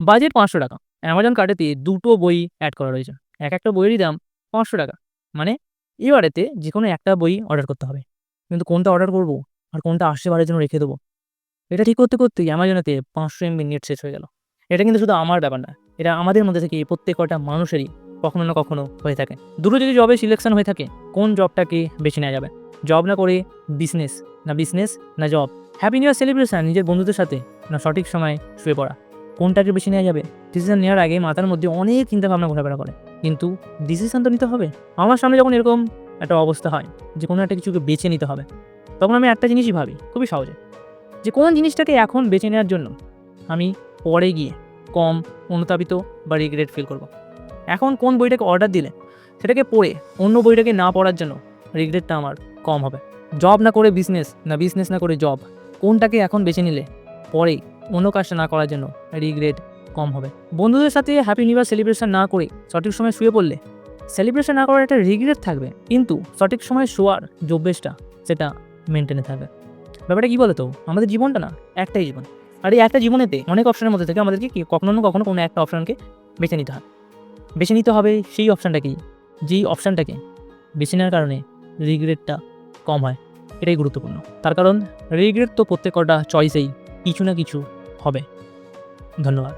Budget ৳৫০০। Amazon কার্টেতে ২ টো বই add করা রয়েছে। একটা বইয়েরই দাম ৳৫০০। মানে এবারেতে যেকোনো একটা বই অর্ডার করতে হবে। কিন্তু কোনটা অর্ডার করব আর কোনটা আসছে বারের জন্য রেখে দেবো, এটা ঠিক করতে, করতেই অ্যামাজনেতে ৫০০ এমবি নেট শেষ হয়ে গেল। এটা কিন্তু শুধু আমার ব্যাপার না। এটা আমাদের মধ্যে থেকে প্রত্যেক কটা মানুষেরই কখনো না কখনো হয়ে থাকে। দুটো যদি জবে সিলেকশন হয়ে থাকে, কোন জবটাকে বেছে নেওয়া যাবে? জব না করে বিজনেস, না বিজনেস না job? Happy new year celebration নিজের বন্ধুদের সাথে, না সঠিক সময়ে শুয়ে পড়া? কোনটাকে বেছে নেওয়া যাবে? ডিসিশন নেওয়ার আগে মাথার মধ্যে অনেক চিন্তাভাবনা ঘোরাফেরা করে। কিন্তু ডিসিশন তো নিতে হবে। আমার সামনে যখন এরকম একটা অবস্থা হয় যে কোনো একটা কিছুকে বেছে নিতে হবে, তখন আমি একটা জিনিসই ভাবি খুবই সহজে, যে কোন জিনিসটাকে এখন বেছে নেওয়ার জন্য আমি পরে গিয়ে কম অনুতাপিত বা রিগ্রেট ফিল করব। এখন কোন বইটাকে অর্ডার দিলে সেটাকে পড়ে অন্য বইটাকে না পড়ার জন্য রিগ্রেটটা আমার কম হবে। জব না করে বিজনেস, না বিজনেস না করে জব, কোনটাকে এখন বেছে নিলে পরে অন্য কাজটা না করার জন্য রিগ্রেট কম হবে। বন্ধুদের সাথে হ্যাপি নিউ ইয়ার সেলিব্রেশন না করে সঠিক সময় শুয়ে পড়লে সেলিব্রেশন না করার একটা রিগ্রেট থাকবে, কিন্তু সঠিক সময় শোয়ার যে অভ্যেসটা সেটা মেনটেনে থাকবে। ব্যাপারটা কী বলো তো, আমাদের জীবনটা না একটাই জীবন। আর এই একটা জীবনেতে অনেক অপশনের মধ্যে থেকে আমাদেরকে কখনো না কখনো কোনো একটা অপশনকে বেছে নিতে হয়। বেছে নিতে হবে সেই অপশানটাকেই, যেই অপশানটাকে বেছে নেওয়ার কারণে রিগ্রেটটা কম হয়। এটাই গুরুত্বপূর্ণ। তার কারণ রিগ্রেট তো প্রত্যেক কটা চয়েসেই কিছু না কিছু হবে। ধন্যবাদ।